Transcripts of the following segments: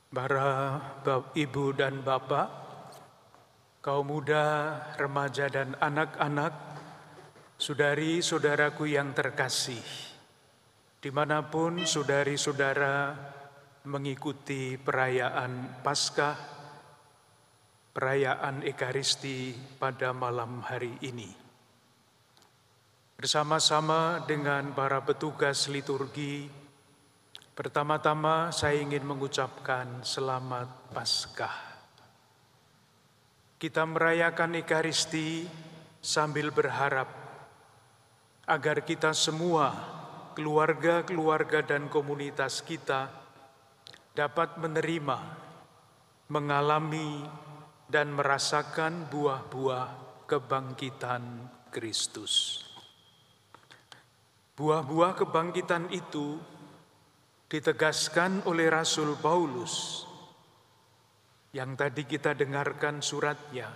Para ibu dan bapak, kaum muda, remaja dan anak-anak, saudari-saudaraku yang terkasih, dimanapun saudari-saudara mengikuti perayaan Paskah, perayaan Ekaristi pada malam hari ini. Bersama-sama dengan para petugas liturgi, pertama-tama saya ingin mengucapkan selamat Paskah. Kita merayakan Ekaristi sambil berharap agar kita semua, keluarga-keluarga dan komunitas kita dapat menerima, mengalami, dan merasakan buah-buah kebangkitan Kristus. Buah-buah kebangkitan itu ditegaskan oleh Rasul Paulus yang tadi kita dengarkan suratnya,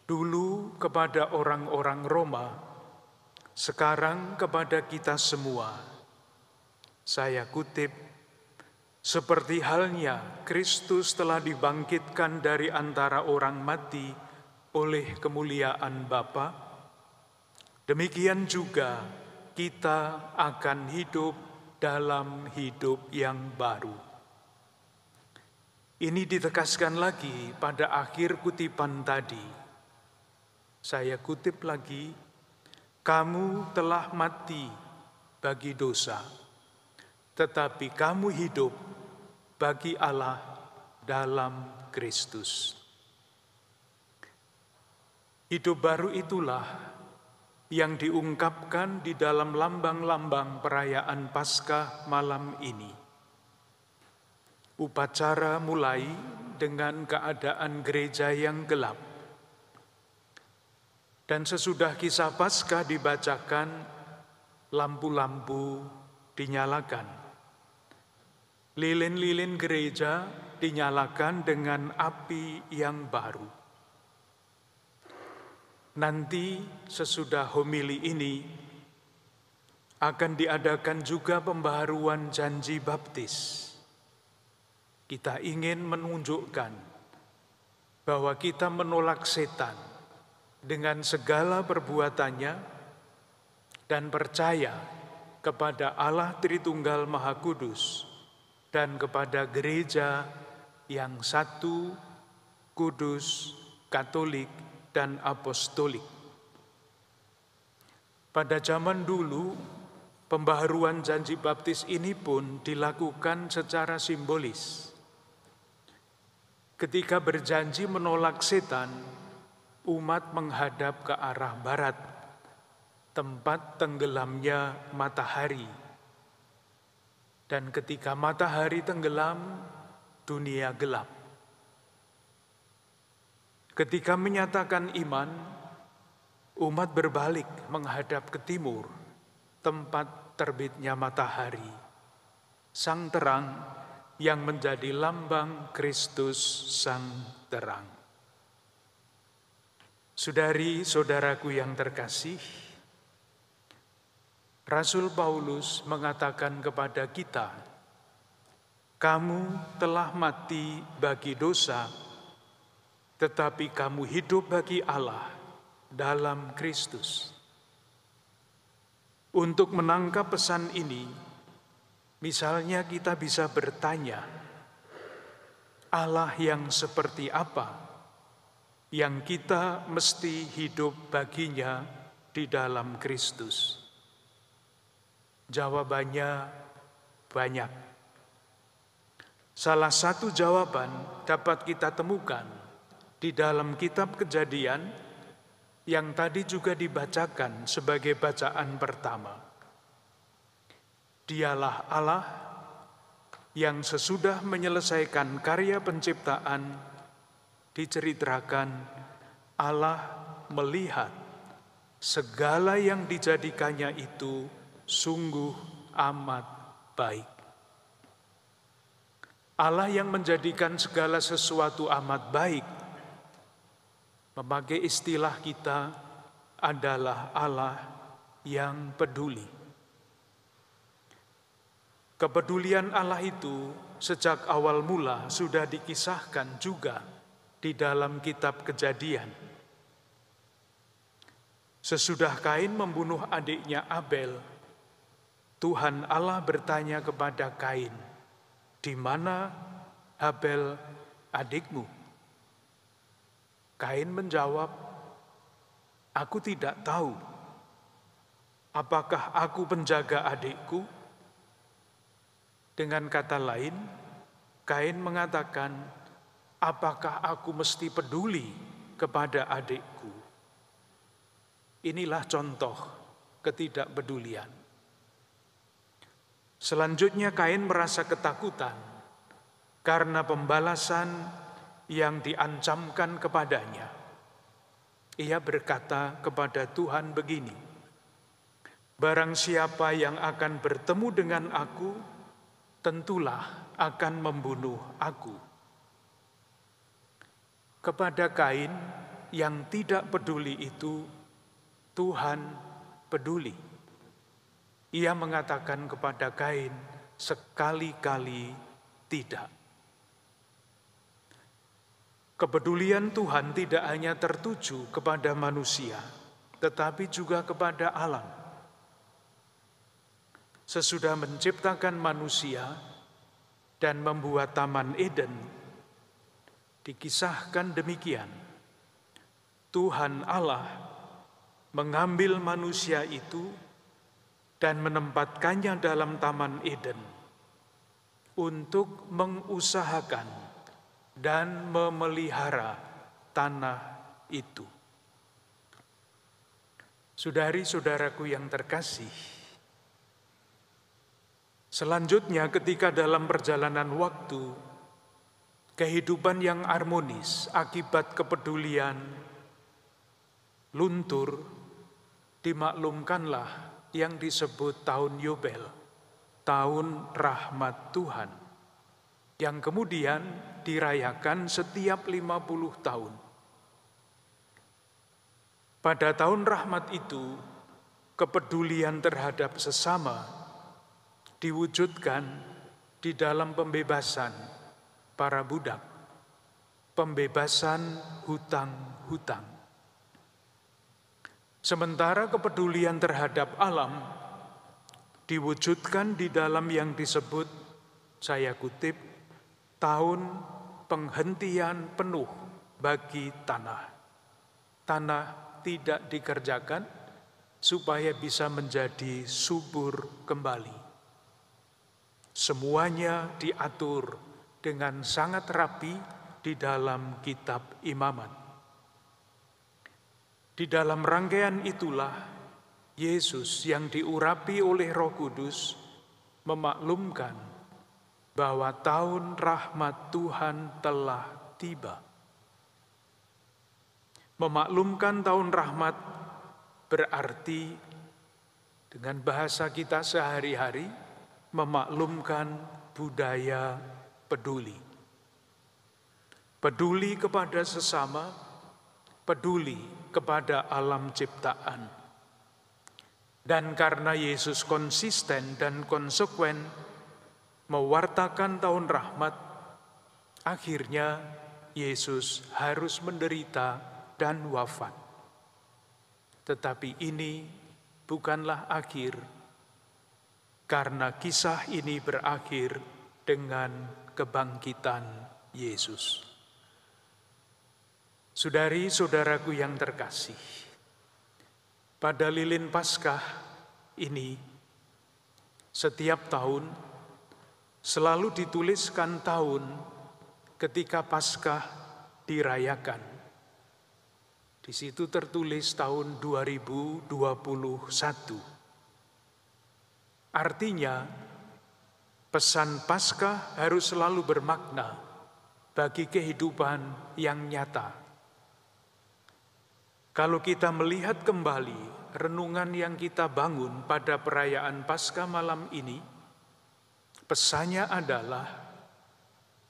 dulu kepada orang-orang Roma, sekarang kepada kita semua. Saya kutip, seperti halnya Kristus telah dibangkitkan dari antara orang mati oleh kemuliaan Bapa, demikian juga kita akan hidup dalam hidup yang baru. Ini ditegaskan lagi pada akhir kutipan tadi. Saya kutip lagi, kamu telah mati bagi dosa, tetapi kamu hidup bagi Allah dalam Kristus. Hidup baru itulah yang diungkapkan di dalam lambang-lambang perayaan Paskah malam ini. Upacara mulai dengan keadaan gereja yang gelap. Dan sesudah kisah Paskah dibacakan, lampu-lampu dinyalakan. Lilin-lilin gereja dinyalakan dengan api yang baru. Nanti sesudah homili ini akan diadakan juga pembaharuan janji baptis. Kita ingin menunjukkan bahwa kita menolak setan dengan segala perbuatannya dan percaya kepada Allah Tritunggal Maha Kudus dan kepada gereja yang satu, kudus, katolik, dan apostolik. Pada zaman dulu, pembaharuan janji baptis ini pun dilakukan secara simbolis. Ketika berjanji menolak setan, umat menghadap ke arah barat, tempat tenggelamnya matahari. Dan ketika matahari tenggelam, dunia gelap. Ketika menyatakan iman, umat berbalik menghadap ke timur, tempat terbitnya matahari, sang terang yang menjadi lambang Kristus sang terang. Saudari-saudaraku yang terkasih, Rasul Paulus mengatakan kepada kita, kamu telah mati bagi dosa, tetapi kamu hidup bagi Allah dalam Kristus. Untuk menangkap pesan ini, misalnya kita bisa bertanya, Allah yang seperti apa yang kita mesti hidup baginya di dalam Kristus? Jawabannya banyak. Salah satu jawaban dapat kita temukan di dalam kitab Kejadian yang tadi juga dibacakan sebagai bacaan pertama. Dialah Allah yang sesudah menyelesaikan karya penciptaan, diceritakan Allah melihat segala yang dijadikannya itu sungguh amat baik. Allah yang menjadikan segala sesuatu amat baik, memakai istilah kita adalah Allah yang peduli. Kepedulian Allah itu sejak awal mula sudah dikisahkan juga di dalam kitab Kejadian. Sesudah Kain membunuh adiknya Abel, Tuhan Allah bertanya kepada Kain, "Di mana Abel adikmu?" Kain menjawab, "Aku tidak tahu. Apakah aku penjaga adikku?" Dengan kata lain, Kain mengatakan, "Apakah aku mesti peduli kepada adikku?" Inilah contoh ketidakpedulian. Selanjutnya Kain merasa ketakutan karena pembalasan yang diancamkan kepadanya. Ia berkata kepada Tuhan begini, "Barang siapa yang akan bertemu dengan aku, tentulah akan membunuh aku." Kepada Kain yang tidak peduli itu, Tuhan peduli. Ia mengatakan kepada Kain, "Sekali-kali tidak." Kepedulian Tuhan tidak hanya tertuju kepada manusia, tetapi juga kepada alam. Sesudah menciptakan manusia dan membuat Taman Eden, dikisahkan demikian, Tuhan Allah mengambil manusia itu dan menempatkannya dalam Taman Eden untuk mengusahakan dan memelihara tanah itu. Saudari-saudaraku yang terkasih, selanjutnya ketika dalam perjalanan waktu, kehidupan yang harmonis akibat kepedulian luntur, dimaklumkanlah yang disebut tahun Yobel, tahun rahmat Tuhan, yang kemudian dirayakan setiap 50 tahun. Pada tahun rahmat itu, kepedulian terhadap sesama diwujudkan di dalam pembebasan para budak, pembebasan hutang-hutang. Sementara kepedulian terhadap alam diwujudkan di dalam yang disebut, saya kutip, tahun penghentian penuh bagi tanah. Tanah tidak dikerjakan supaya bisa menjadi subur kembali. Semuanya diatur dengan sangat rapi di dalam kitab Imamat. Di dalam rangkaian itulah Yesus yang diurapi oleh Roh Kudus memaklumkan bahwa tahun rahmat Tuhan telah tiba. Memaklumkan tahun rahmat berarti dengan bahasa kita sehari-hari memaklumkan budaya peduli. Peduli kepada sesama, peduli kepada alam ciptaan. Dan karena Yesus konsisten dan konsekuen mewartakan tahun rahmat, akhirnya Yesus harus menderita dan wafat. Tetapi ini bukanlah akhir, karena kisah ini berakhir dengan kebangkitan Yesus. Saudari-saudaraku yang terkasih, pada lilin Paskah ini, setiap tahun selalu dituliskan tahun ketika Paskah dirayakan. Di situ tertulis tahun 2021. Artinya, pesan Paskah harus selalu bermakna bagi kehidupan yang nyata. Kalau kita melihat kembali renungan yang kita bangun pada perayaan Paskah malam ini, pesannya adalah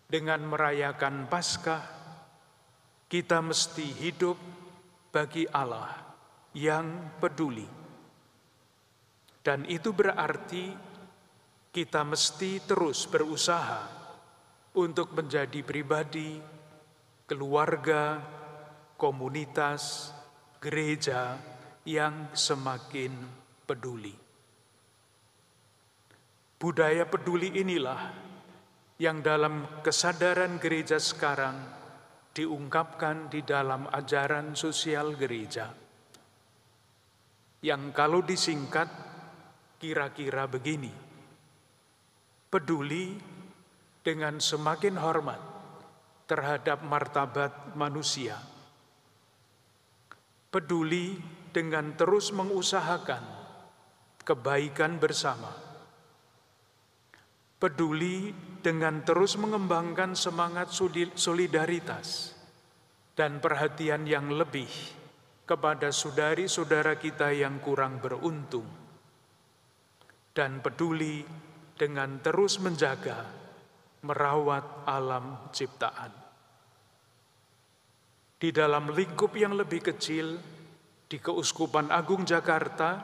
dengan merayakan Paskah, kita mesti hidup bagi Allah yang peduli. Dan itu berarti kita mesti terus berusaha untuk menjadi pribadi, keluarga, komunitas, gereja yang semakin peduli. Budaya peduli inilah yang dalam kesadaran gereja sekarang diungkapkan di dalam ajaran sosial gereja, yang kalau disingkat kira-kira begini: peduli dengan semakin hormat terhadap martabat manusia, peduli dengan terus mengusahakan kebaikan bersama, peduli dengan terus mengembangkan semangat solidaritas dan perhatian yang lebih kepada saudari-saudara kita yang kurang beruntung, dan peduli dengan terus menjaga, merawat alam ciptaan. Di dalam lingkup yang lebih kecil, di Keuskupan Agung Jakarta,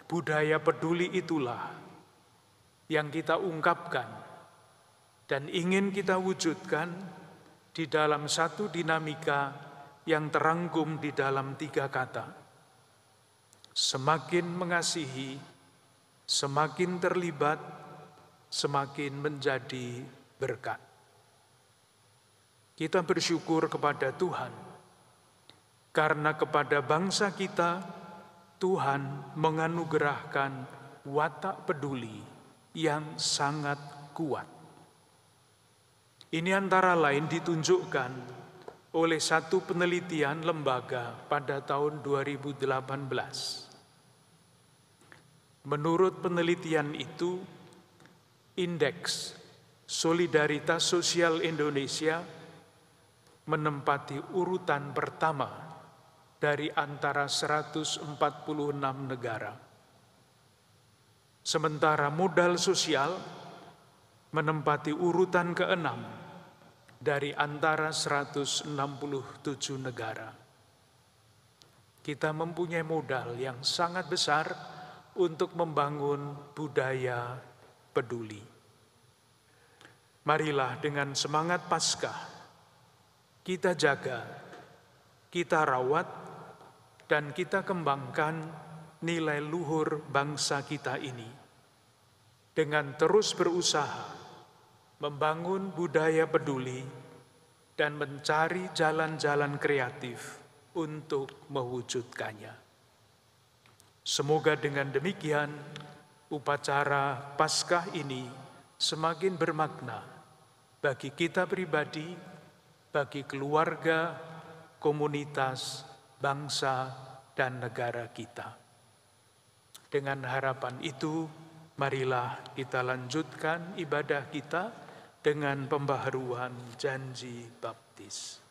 budaya peduli itulah yang kita ungkapkan dan ingin kita wujudkan di dalam satu dinamika yang terangkum di dalam 3 kata: semakin mengasihi, semakin terlibat, semakin menjadi berkat. Kita bersyukur kepada Tuhan, karena kepada bangsa kita, Tuhan menganugerahkan watak peduli yang sangat kuat. Ini antara lain ditunjukkan oleh satu penelitian lembaga pada tahun 2018. Menurut penelitian itu, Indeks Solidaritas Sosial Indonesia menempati urutan pertama dari antara 146 negara. Sementara modal sosial menempati urutan ke-6 dari antara 167 negara. Kita mempunyai modal yang sangat besar untuk membangun budaya peduli. Marilah dengan semangat Paskah kita jaga, kita rawat, dan kita kembangkan nilai luhur bangsa kita ini dengan terus berusaha membangun budaya peduli dan mencari jalan-jalan kreatif untuk mewujudkannya. Semoga dengan demikian upacara Paskah ini semakin bermakna bagi kita pribadi, bagi keluarga, komunitas, bangsa, dan negara kita. Dengan harapan itu, marilah kita lanjutkan ibadah kita dengan pembaharuan janji baptis.